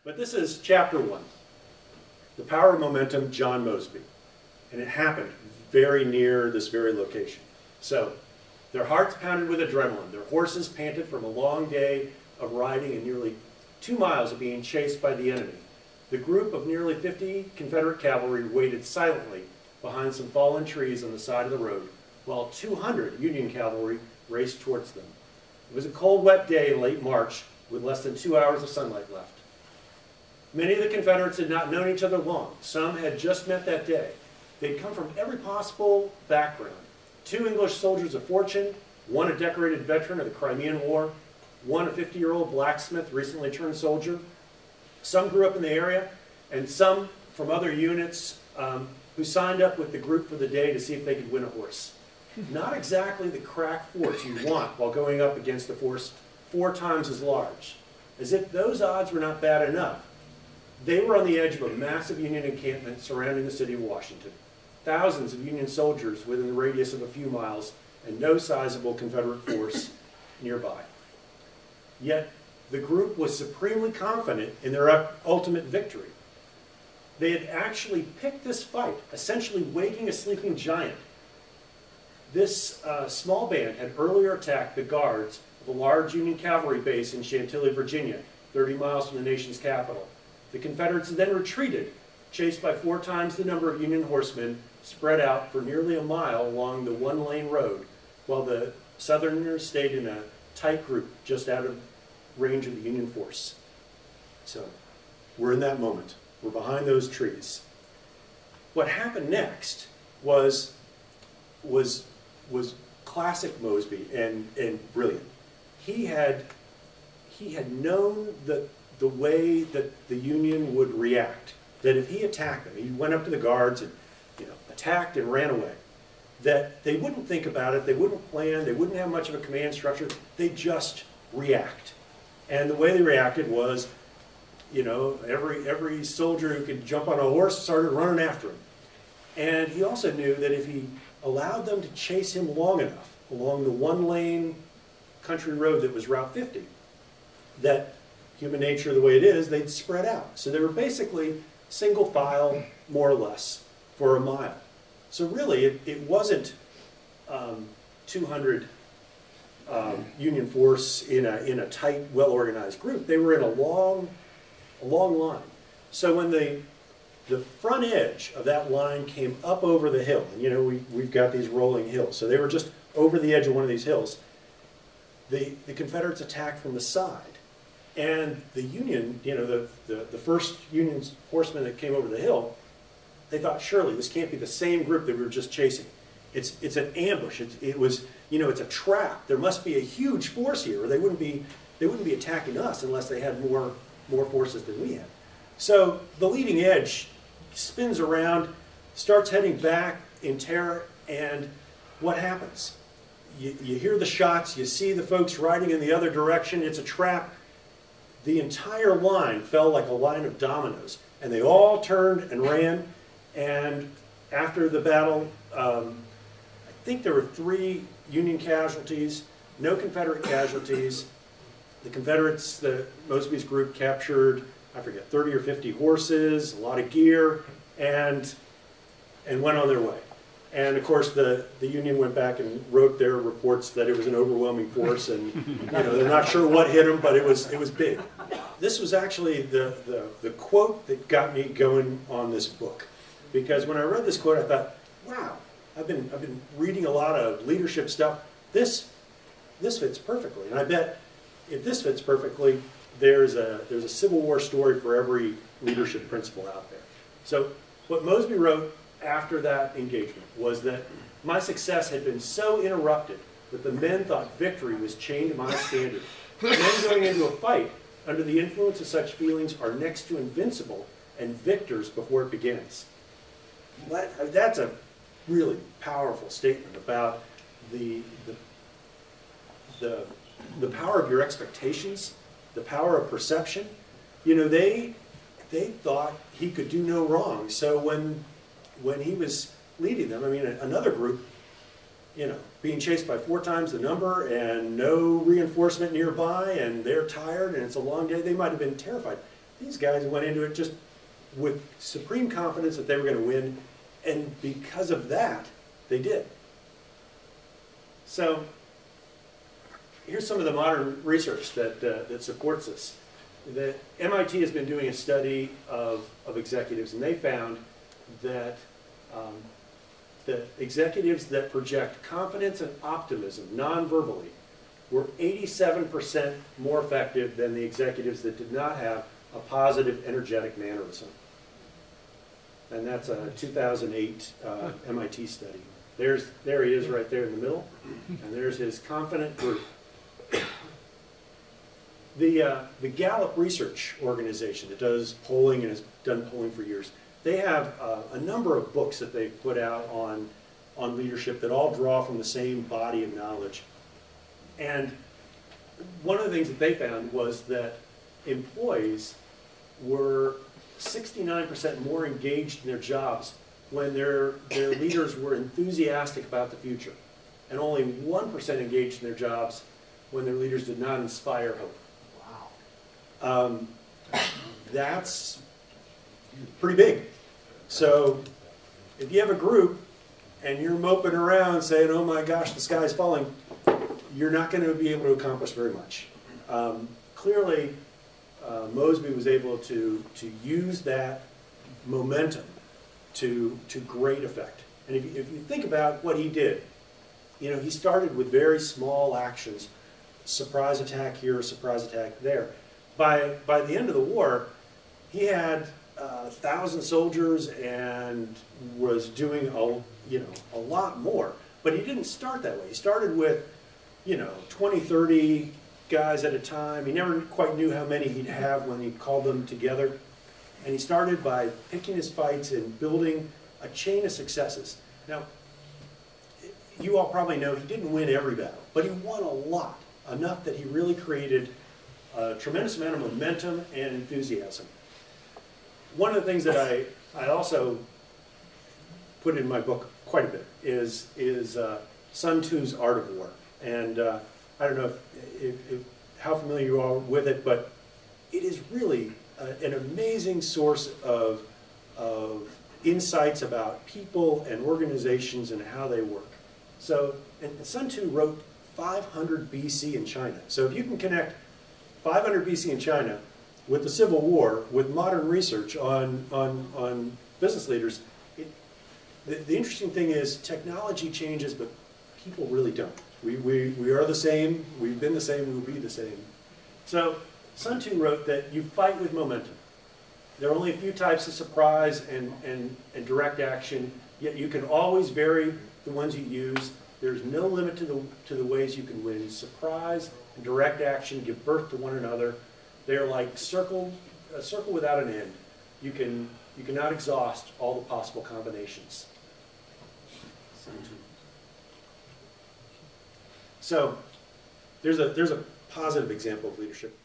But this is chapter 1, The Power of Momentum, John Mosby. And it happened very near this very location. So, their hearts pounded with adrenaline. Their horses panted from a long day of riding and nearly 2 miles of being chased by the enemy. The group of nearly 50 Confederate cavalry waited silently behind some fallen trees on the side of the road, while 200 Union cavalry raced towards them. It was a cold, wet day in late March, with less than 2 hours of sunlight left. Many of the Confederates had not known each other long. Some had just met that day. They'd come from every possible background. 2 English soldiers of fortune, 1 a decorated veteran of the Crimean War, 1 a 50-year-old blacksmith recently turned soldier. Some grew up in the area, and some from other units who signed up with the group for the day to see if they could win a horse. Not exactly the crack force you want while going up against a force 4 times as large. As if those odds were not bad enough, they were on the edge of a massive Union encampment surrounding the city of Washington. Thousands of Union soldiers within the radius of a few miles, and no sizable Confederate force nearby. Yet, the group was supremely confident in their ultimate victory. They had actually picked this fight, essentially waking a sleeping giant. This small band had earlier attacked the guards of a large Union cavalry base in Chantilly, Virginia, 30 miles from the nation's capital. The Confederates then retreated, chased by 4 times the number of Union horsemen, spread out for nearly a mile along the 1-lane road, while the Southerners stayed in a tight group just out of range of the Union force. So, we're in that moment. We're behind those trees. What happened next was classic Mosby and brilliant. He had known the way that the Union would react. That if he attacked them, he went up to the guards and attacked and ran away. That they wouldn't think about it, they wouldn't plan, they wouldn't have much of a command structure, they'd just react. And the way they reacted was, every soldier who could jump on a horse started running after him. And he also knew that if he allowed them to chase him long enough along the 1-lane country road that was Route 50, that human nature the way it is, they'd spread out. So they were basically single file, more or less, for a mile. So really, it wasn't 200 Union force in a tight, well-organized group. They were in a long line. So when the front edge of that line came up over the hill, and we've got these rolling hills, so they were just over the edge of one of these hills, the Confederates attacked from the side. And the Union, the first Union horsemen that came over the hill, they thought, surely this can't be the same group that we were just chasing. It's an ambush. It's a trap. There must be a huge force here, or they wouldn't be attacking us unless they had more forces than we had. So the leading edge spins around, starts heading back in terror, and what happens? You hear the shots, you see the folks riding in the other direction. It's a trap. The entire line fell like a line of dominoes, and they all turned and ran. And after the battle, I think there were 3 Union casualties, no Confederate casualties. The Confederates, Mosby's group captured, I forget, 30 or 50 horses, a lot of gear, and went on their way. And of course, the Union went back and wrote their reports that it was an overwhelming force, and they're not sure what hit them, but it was big. This was actually the quote that got me going on this book, because when I read this quote, I thought, wow, I've been reading a lot of leadership stuff. This fits perfectly, and I bet if this fits perfectly, there's a Civil War story for every leadership principle out there. So what Mosby wrote after that engagement was that my success had been so interrupted that the men thought victory was chained to my standard. Men going into a fight under the influence of such feelings are next to invincible and victors before it begins. That's a really powerful statement about the power of your expectations, the power of perception. They thought he could do no wrong. So when he was leading them, another group, being chased by 4 times the number and no reinforcement nearby, and they're tired and it's a long day, they might have been terrified. These guys went into it just with supreme confidence that they were going to win, and because of that, they did. So here's some of the modern research that supports this. The MIT has been doing a study of executives, and they found that the executives that project confidence and optimism non-verbally were 87% more effective than the executives that did not have a positive, energetic mannerism. And that's a 2008 MIT study. There he is right there in the middle, and there's his confident group. The Gallup Research Organization that does polling and has done polling for years, they have a number of books that they've put out on leadership that all draw from the same body of knowledge. And one of the things that they found was that employees were 69% more engaged in their jobs when their leaders were enthusiastic about the future, and only 1% engaged in their jobs when their leaders did not inspire hope. Wow. That's pretty big. So if you have a group and you're moping around saying, oh my gosh, the sky's falling, you're not going to be able to accomplish very much. Clearly, Mosby was able to use that momentum to great effect. And if you think about what he did, you know, he started with very small actions, surprise attack here, surprise attack there. By the end of the war, he had 1,000 soldiers and was doing a lot more. But he didn't start that way. He started with 20, 30 guys at a time. He never quite knew how many he'd have when he called them together. And he started by picking his fights and building a chain of successes. Now, you all probably know he didn't win every battle, but he won a lot, enough that he really created a tremendous amount of momentum and enthusiasm. One of the things that I also put in my book quite a bit is Sun Tzu's Art of War. And I don't know how familiar you are with it, but it is really an amazing source of insights about people and organizations and how they work. So, and Sun Tzu wrote 500 BC in China. So if you can connect 500 BC in China with the Civil War, with modern research on business leaders, the interesting thing is technology changes, but people really don't. We are the same, we've been the same, we will be the same. So Sun Tzu wrote that you fight with momentum. There are only a few types of surprise and direct action, yet you can always vary the ones you use. There's no limit to the ways you can win. Surprise and direct action give birth to one another. They're like a circle without an end. You cannot exhaust all the possible combinations. So there's a positive example of leadership.